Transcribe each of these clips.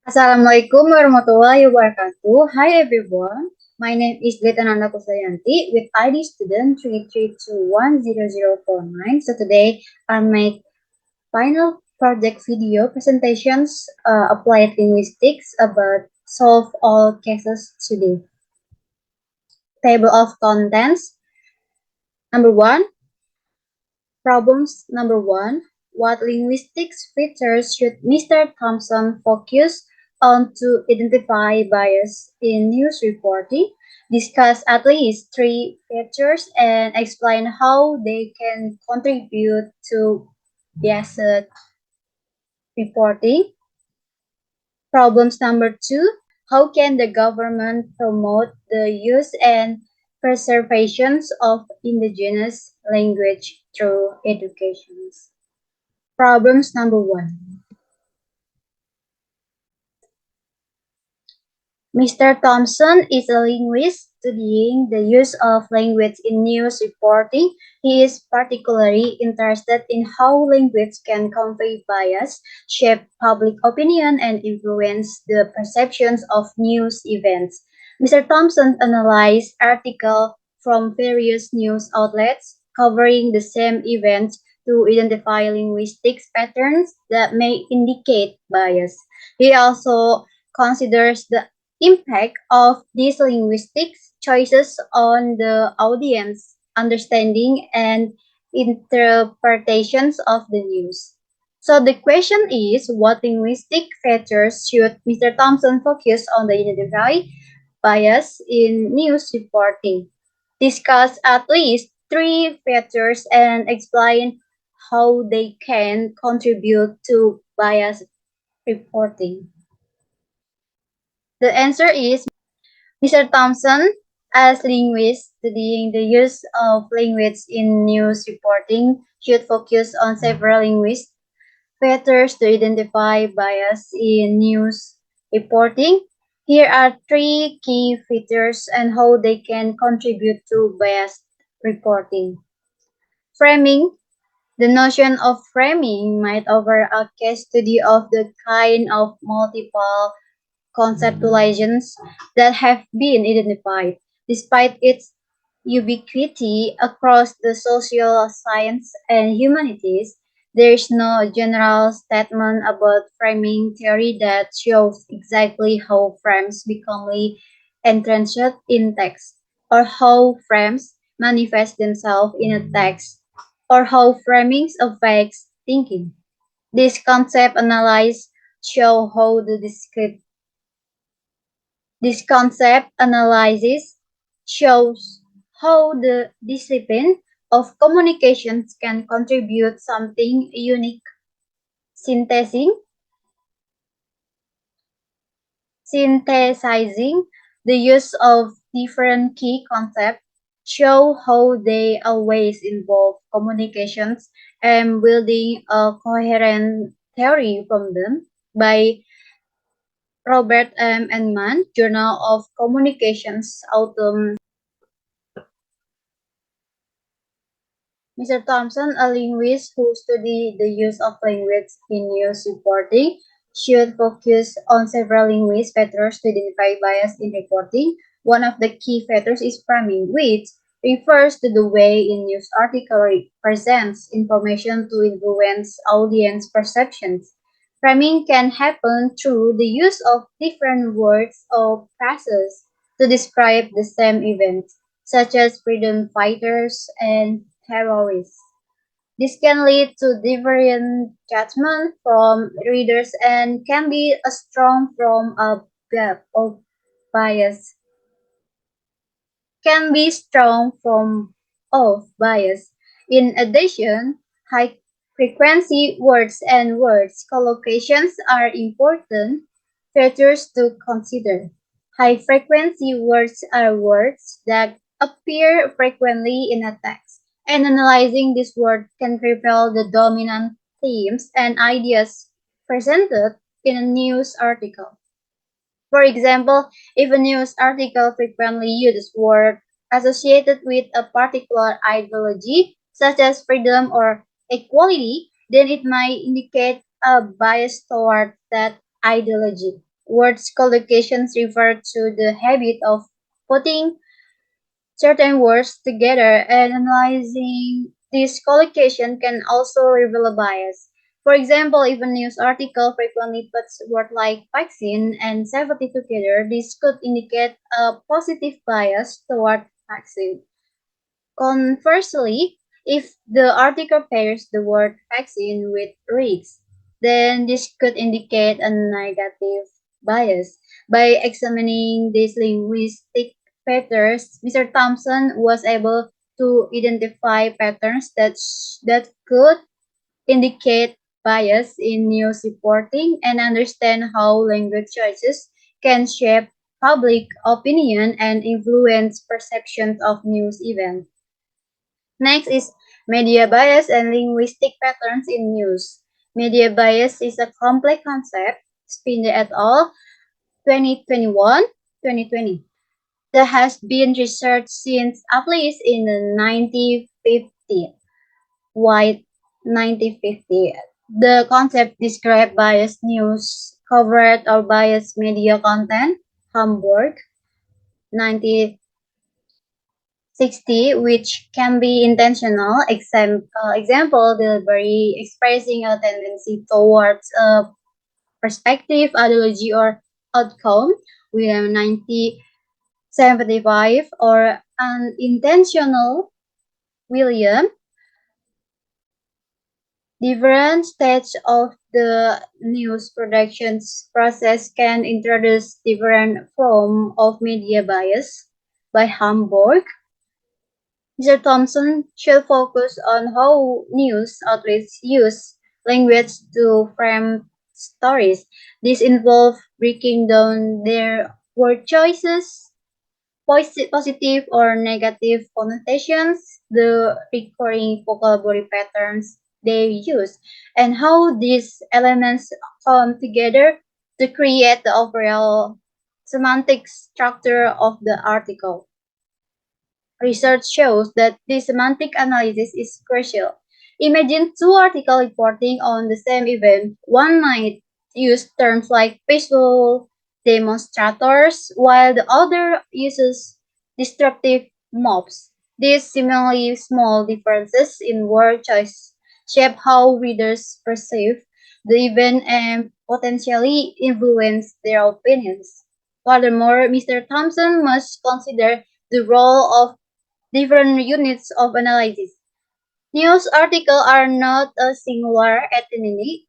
Assalamualaikum warahmatullahi wabarakatuh. Hi everyone. My name is Vetananda Kusayanti with ID student 332100049. So today I make final project video presentations applied linguistics about solve all cases today. Table of contents. Number one, problems number one. What linguistics features should Mr. Thompson focus on to identify bias in news reporting? Discuss at least three features and explain how they can contribute to biased reporting. Problems number two, how can the government promote the use and preservation of indigenous language through education? Problems number one. Mr. Thompson is a linguist studying the use of language in news reporting. He is particularly interested in how language can convey bias, shape public opinion, and influence the perceptions of news events. Mr. Thompson analyzed articles from various news outlets covering the same event to identify linguistic patterns that may indicate bias. He also considers the impact of these linguistic choices on the audience understanding and interpretations of the news. So the question is, what linguistic features should Mr. Thompson focus on to identify bias in news reporting? Discuss at least three features and explain how they can contribute to bias reporting. The answer is Mr. Thompson, as linguist studying the use of language in news reporting, should focus on several linguistic factors to identify bias in news reporting. Here are three key features and how they can contribute to biased reporting. Framing. The notion of framing might offer a case study of the kind of multiple conceptualizations that have been identified. Despite its ubiquity across the social science and humanities, there is no general statement about framing theory that shows exactly how frames become entrenched in text, or how frames manifest themselves in a text, or how framings affects thinking. This concept analysis show how the descriptive This concept analysis shows how the discipline of communications can contribute something unique, synthesizing, synthesizing the use of different key concepts, show how they always involve communications and building a coherent theory from them by Robert M. Enman, Journal of Communications, Autumn. Mr. Thompson, a linguist who studied the use of language in news reporting, should focus on several linguistic factors to identify bias in reporting. One of the key factors is framing, which refers to the way a news article presents information to influence audience perceptions. Framing can happen through the use of different words or phrases to describe the same event, such as freedom fighters and terrorists. This can lead to different judgment from readers and can be a strong form of gap of bias. Can be strong form of bias. In addition, high frequency words and words collocations are important features to consider. High frequency words are words that appear frequently in a text, and analyzing this word can reveal the dominant themes and ideas presented in a news article. For example, if a news article frequently uses words associated with a particular ideology, such as freedom or equality, then it might indicate a bias toward that ideology. Words collocations refer to the habit of putting certain words together, and analyzing this collocation can also reveal a bias. For example, if a news article frequently puts words like vaccine and safety together, this could indicate a positive bias toward vaccine. Conversely, if the article pairs the word vaccine with risks, then this could indicate a negative bias. By examining these linguistic factors, Mr. Thompson was able to identify patterns that could indicate bias in news reporting and understand how language choices can shape public opinion and influence perceptions of news events. Next is media bias and linguistic patterns in news. Media bias is a complex concept, Spinde et al. 2021-2020, that has been researched since at least in the 1950s. White 1950. The concept described biased news coverage or biased media content, Hamburg 1960, which can be intentional. Example, delivery expressing a tendency towards a perspective, ideology, or outcome. William 1975, or unintentional William. Different stages of the news productions process can introduce different form of media bias. By Hamburg, Mr. Thompson should focus on how news outlets use language to frame stories. This involves breaking down their word choices, positive or negative connotations, the recurring vocabulary patterns they use, and how these elements come together to create the overall semantic structure of the article. Research shows that this semantic analysis is crucial. Imagine two articles reporting on the same event. One might use terms like peaceful demonstrators, while the other uses destructive mobs. These seemingly small differences in word choice shape how readers perceive the event and potentially influence their opinions. Furthermore, Mr. Thompson must consider the role of different units of analysis. News articles are not a singular entity.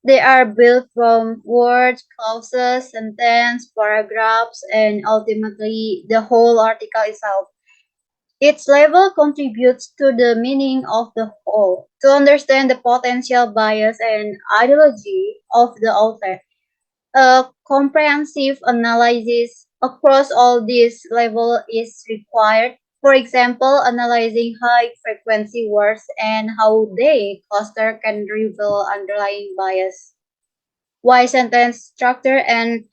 They are built from words, clauses, sentences, paragraphs, and ultimately the whole article itself. Each level contributes to the meaning of the whole. To understand the potential bias and ideology of the author, a comprehensive analysis across all these levels is required. For example, analyzing high frequency words and how they cluster can reveal underlying bias. Why sentence structure and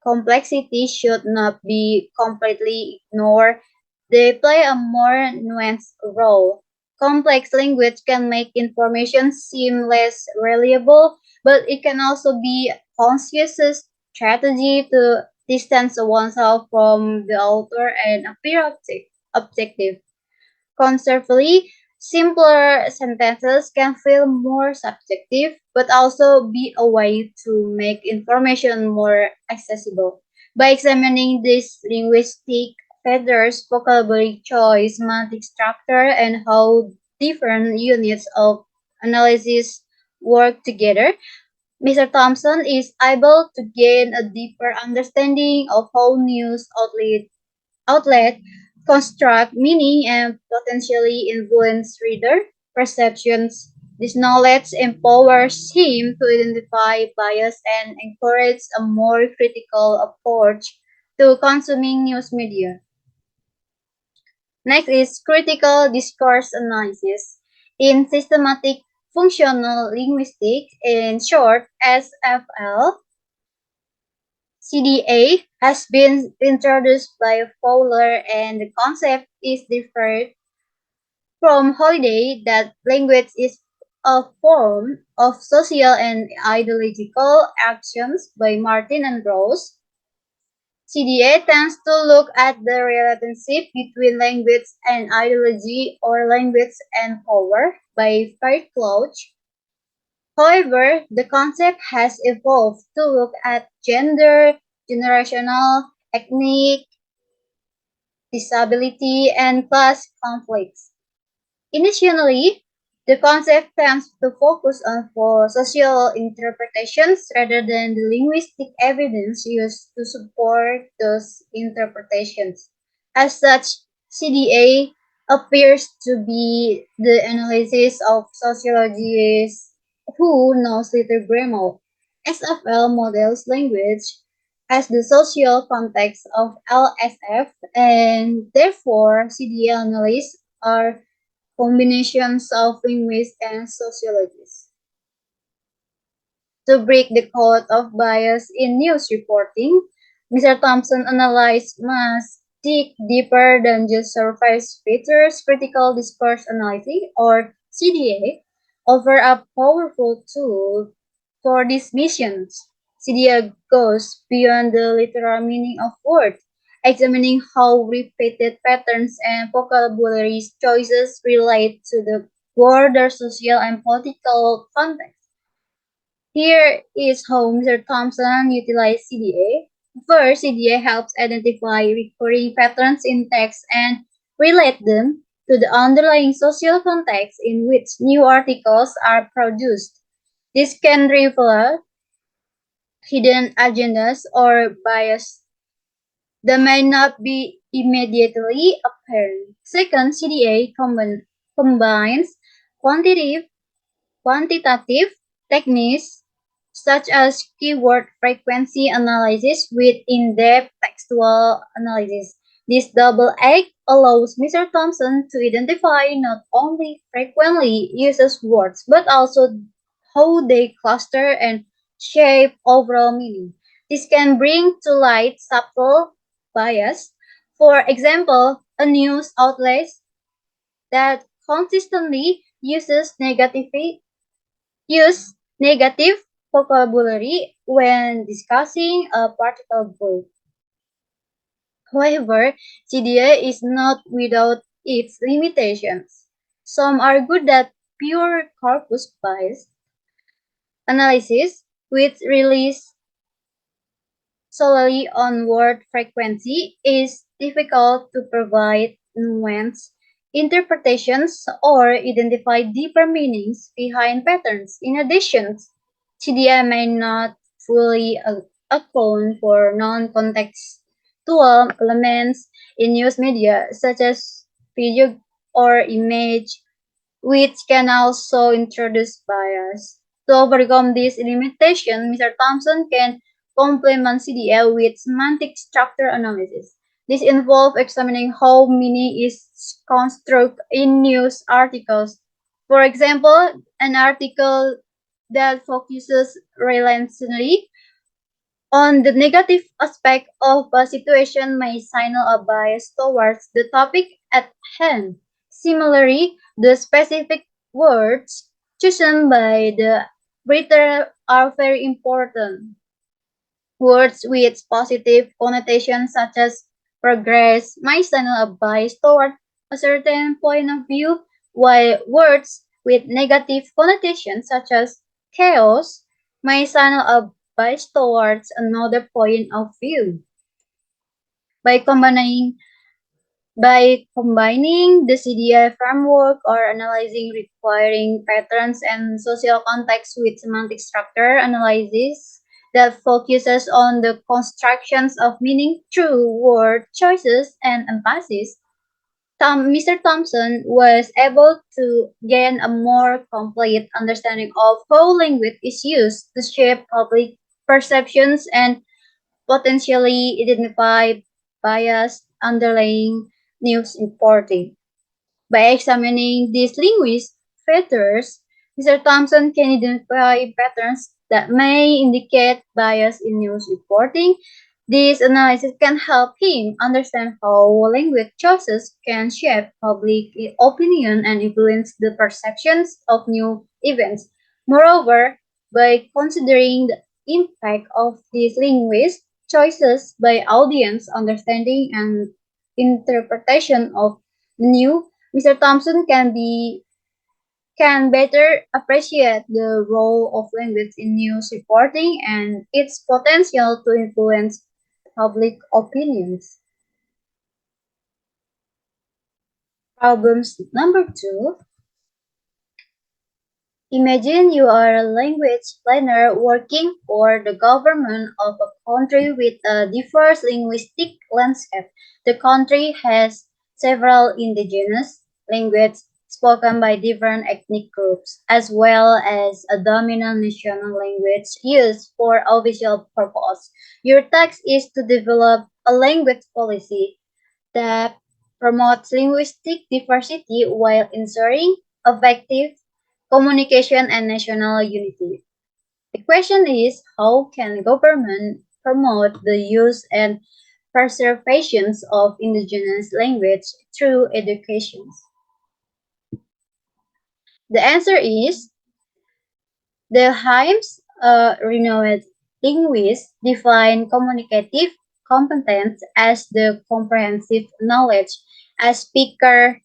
complexity should not be completely ignored. They play a more nuanced role. Complex language can make information seem less reliable, but it can also be a conscious strategy to distance oneself from the author and appear objective. Conversely, simpler sentences can feel more subjective, but also be a way to make information more accessible. By examining these linguistic factors, vocabulary choice, semantic structure, and how different units of analysis work together, Mr. Thompson is able to gain a deeper understanding of how news outlet construct meaning and potentially influence reader perceptions. This knowledge empowers him to identify bias and encourage a more critical approach to consuming news media. Next is critical discourse analysis. In systematic functional linguistics, in short SFL, CDA has been introduced by Fowler, and the concept is different from Holiday that language is a form of social and ideological actions by Martin and Rose. CDA tends to look at the relationship between language and ideology or language and power by Fair Clouch. However, the concept has evolved to look at gender, generational, ethnic, disability, and class conflicts. Initially, the concept tends to focus on for social interpretations rather than the linguistic evidence used to support those interpretations. As such, CDA appears to be the analysis of sociologists who knows little grammar. SFL models language as the social context of LSF, and therefore CDA analysts are combinations of linguists and sociologists. To break the code of bias in news reporting, Mr. Thompson analyzed must dig deeper than just surface features. Critical discourse analysis, or CDA, offer a powerful tool for these missions. CDA goes beyond the literal meaning of words, examining how repeated patterns and vocabulary choices relate to the broader social and political context. Here is how Mr. Thompson utilized CDA. First, CDA helps identify recurring patterns in text and relate them to the underlying social context in which new articles are produced. This can reveal hidden agendas or bias that may not be immediately apparent. Second, CDA combines quantitative quantitative techniques such as keyword frequency analysis with in-depth textual analysis. This double act allows Mr. Thompson to identify not only frequently used words but also how they cluster and shape overall meaning. This can bring to light subtle bias. For example, a news outlet that consistently use negative vocabulary when discussing a particular group. However, CDA is not without its limitations. Some argue that pure corpus bias analysis, which relies solely on word frequency, is difficult to provide nuanced interpretations or identify deeper meanings behind patterns. In addition, CDI may not fully account for non-contextual elements in news media, such as video or image, which can also introduce bias. To overcome this limitation, Mr. Thompson can complement CDL with semantic structure analysis. This involves examining how meaning is constructed in news articles. For example, an article that focuses relentlessly on the negative aspect of a situation may signal a bias towards the topic at hand. Similarly, the specific words chosen by the writer are very important. Words with positive connotations such as progress might signal a bias toward a certain point of view, while words with negative connotations such as chaos might signal a bias towards another point of view. By combining by combining the CDI framework or analyzing requiring patterns and social context with semantic structure analysis that focuses on the constructions of meaning through word choices and emphasis, Mr. Thompson was able to gain a more complete understanding of how language is used to shape public perceptions and potentially identify bias underlying news reporting. By examining these linguistic factors, Mr. Thompson can identify patterns that may indicate bias in news reporting. This analysis can help him understand how language choices can shape public opinion and influence the perceptions of new events. Moreover, by considering the impact of these linguistic choices by audience understanding and interpretation of new, Mr. Thompson can better appreciate the role of language in news reporting and its potential to influence public opinions. Problems number two. Imagine you are a language planner working for the government of a country with a diverse linguistic landscape. The country has several indigenous languages spoken by different ethnic groups, as well as a dominant national language used for official purpose. Your task is to develop a language policy that promotes linguistic diversity while ensuring effective communication and national unity. The question is, how can government promote the use and preservation of indigenous language through education? The answer is the Himes, a renowned linguist, define communicative competence as the comprehensive knowledge a speaker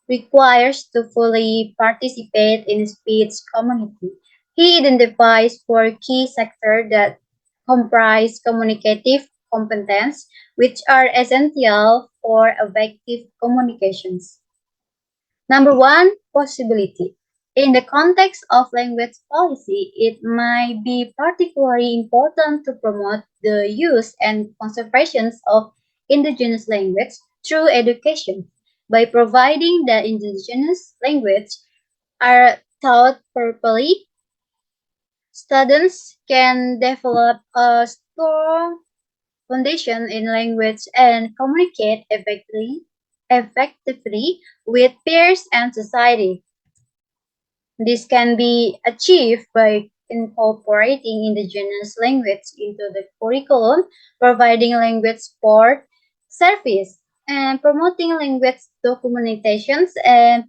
requires to fully participate in speech community. He identifies four key sectors that comprise communicative competence, which are essential for effective communications. Number one, possibility. In the context of language policy, it might be particularly important to promote the use and conservation of indigenous language through education. By providing that indigenous language are taught properly, students can develop a strong foundation in language and communicate effectively with peers and society. This can be achieved by incorporating indigenous language into the curriculum, providing language support service, and promoting language documentations and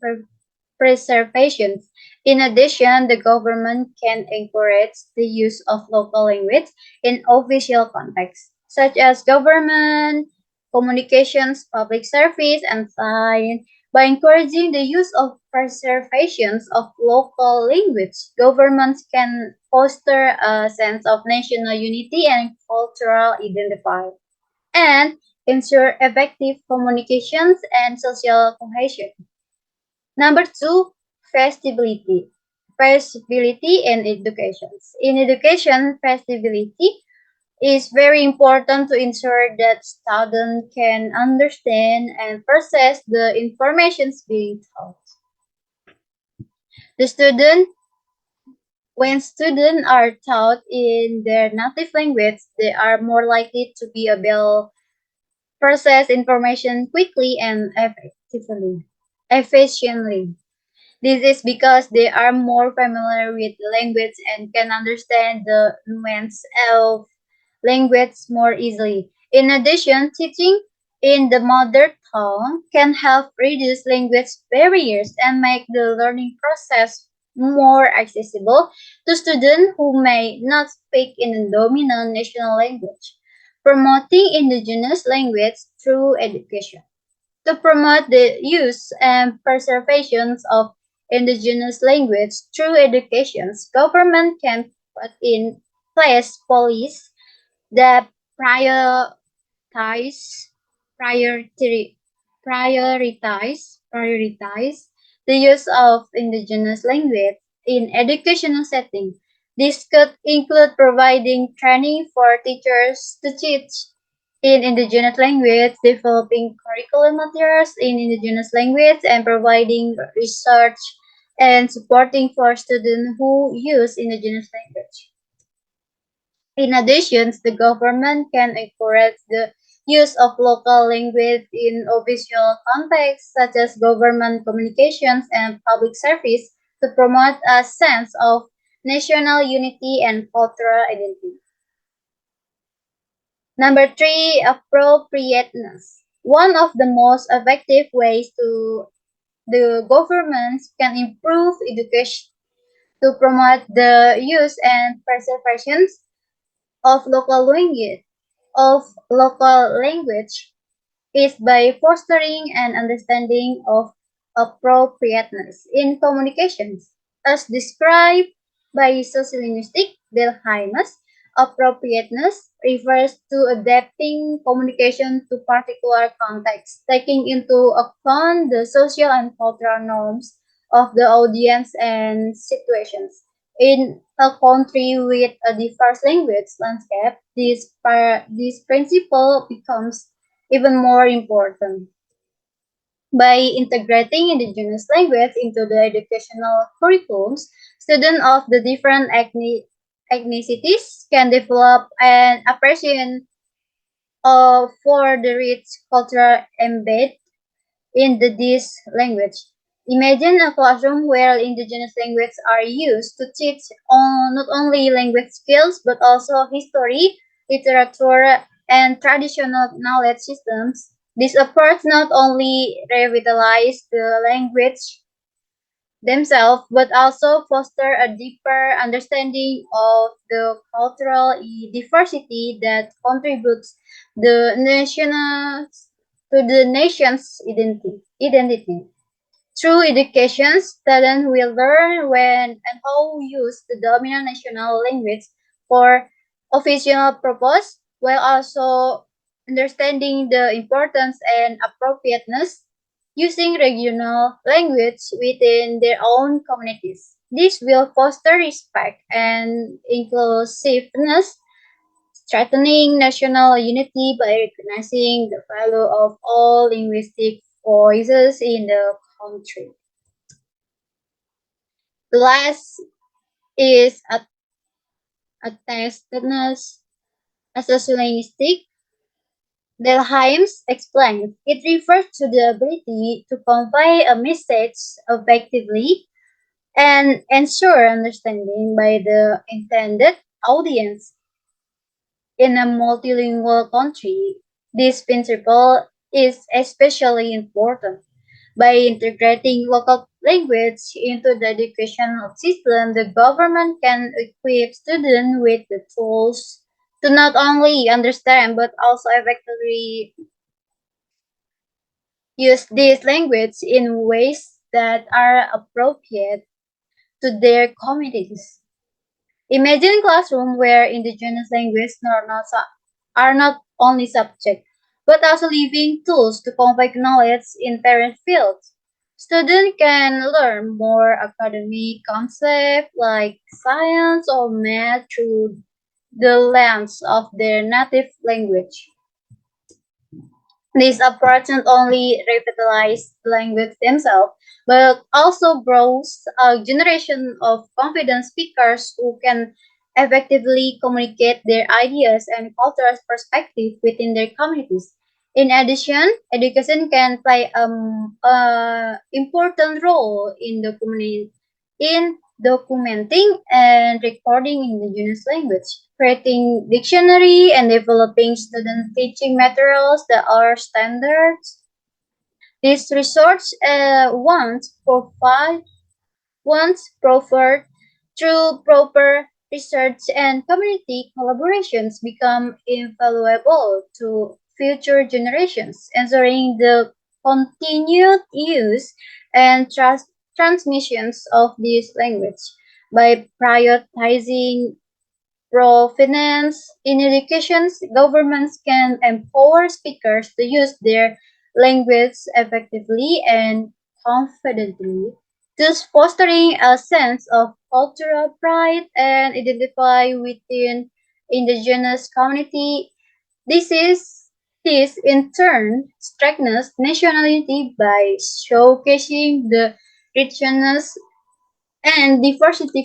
preservations. In addition, the government can encourage the use of local language in official contexts, such as government, communications, public service, and science. By encouraging the use of preservations of local language, governments can foster a sense of national unity and cultural identity, and ensure effective communications and social cohesion. Number two, festibility. Festibility in education. In education, festibility is very important to ensure that students can understand and process the information being taught. The student, when students are taught in their native language, they are more likely to be able to process information quickly and efficiently. This is because they are more familiar with the language and can understand the nuance of language more easily. In addition, teaching in the mother tongue can help reduce language barriers and make the learning process more accessible to students who may not speak in the dominant national language. Promoting indigenous language through education. To promote the use and preservation of indigenous language through education, government can put in place policies that prioritize priority, prioritize the use of indigenous language in educational setting. This could include providing training for teachers to teach in indigenous language, developing curriculum materials in indigenous language, and providing research and supporting for students who use indigenous language. In addition, the government can encourage the use of local language in official contexts such as government communications and public service to promote a sense of national unity and cultural identity. Number three, appropriateness. One of the most effective ways to the governments can improve education to promote the use and preservation of local language is by fostering an understanding of appropriateness in communications. As described by sociolinguistic Delheimus, appropriateness refers to adapting communication to particular contexts, taking into account the social and cultural norms of the audience and situations. In a country with a diverse language landscape, this principle becomes even more important. By integrating indigenous language into the educational curriculums, students of the different ethnicities can develop an appreciation for the rich cultural embed in this language. Imagine a classroom where indigenous languages are used to teach on not only language skills but also history, literature, and traditional knowledge systems. This approach not only revitalize the language themselves but also foster a deeper understanding of the cultural diversity that contributes the national to the nation's identity. Through education, students will learn when and how to use the dominant national language for official purpose, while also understanding the importance and appropriateness using regional language within their own communities. This will foster respect and inclusiveness, strengthening national unity by recognizing the value of all linguistic voices in the country. The last is attentiveness as a linguistic. Delheims explains it refers to the ability to convey a message effectively and ensure understanding by the intended audience in a multilingual country. This principle is especially important. By integrating local language into the educational system, the government can equip students with the tools to not only understand but also effectively use this language in ways that are appropriate to their communities. Imagine classroom where indigenous languages are not only subject, but also living tools to convey knowledge in parent fields. Students can learn more academic concepts like science or math through the lens of their native language. This approach not only revitalizes the language themselves, but also grows a generation of confident speakers who can effectively communicate their ideas and cultural perspective within their communities. In addition, education can play a important role in documenting and recording indigenous language, creating dictionary and developing student teaching materials that are standards. This research once proffered through proper research and community collaborations become invaluable to future generations, ensuring the continued use and transmissions of this language. By prioritizing provenance in education, governments can empower speakers to use their language effectively and confidently, thus fostering a sense of cultural pride and identify within indigenous community. This is this in turn strengthens nationality by showcasing the richness and diversity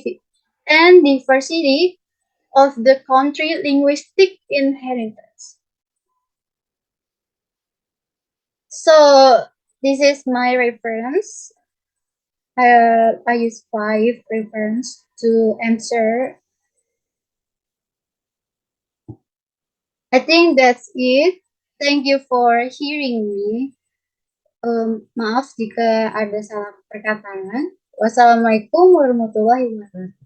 of the country linguistic inheritance. So this is my reference. I use five reference to answer I think that's it. Thank you for hearing me. Maaf jika ada salah perkataan. Wassalamualaikum warahmatullahi wabarakatuh.